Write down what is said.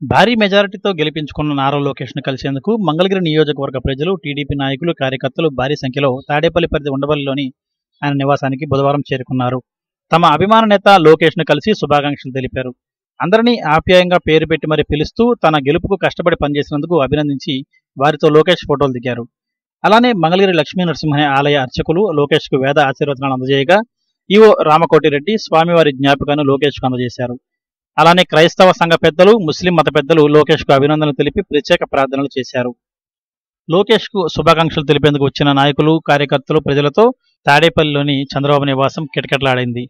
భారీ మెజారిటీతో గెలిపించుకున్న నారా లోకేష్ను కలిసేందుకు మంగళగిరి నియోజకవర్గ ప్రజలు, టీడీపీ నాయకులు, కార్యకర్తలు భారీ సంఖ్యలో తాడేపల్లి పరిధి ఉండవల్లిలోని ఆయన నివాసానికి బుధవారం చేరుకున్నారు. తమ అభిమాన నేత లోకేష్ను కలిసి శుభాకాంక్షలు తెలిపారు. అందరినీ ఆప్యాయంగా పేరు పెట్టి మరీ పిలుస్తూ తన గెలుపుకు కష్టపడి పనిచేసినందుకు అభినందించి వారితో లోకేష్ ఫోటోలు దిగారు. అలానే మంగళగిరి లక్ష్మీ నరసింహ ఆలయ అర్చకులు లోకేష్కు వేద ఆశీర్వచనాలు అందజేయగా ఈవో రామకోటిరెడ్డి స్వామివారి జ్ఞాపికను లోకేష్కు అందజేశారు. అలానే క్రైస్తవ సంఘ పెద్దలు, ముస్లిం మత పెద్దలు లోకేష్కు అభినందనలు తెలిపి ప్రత్యేక ప్రార్థనలు చేశారు. లోకేష్కు శుభాకాంక్షలు తెలిపేందుకు వచ్చిన నాయకులు, కార్యకర్తలు, ప్రజలతో తాడేపల్లిలోని చంద్రబాబు నివాసం కిటకిటలాడింది.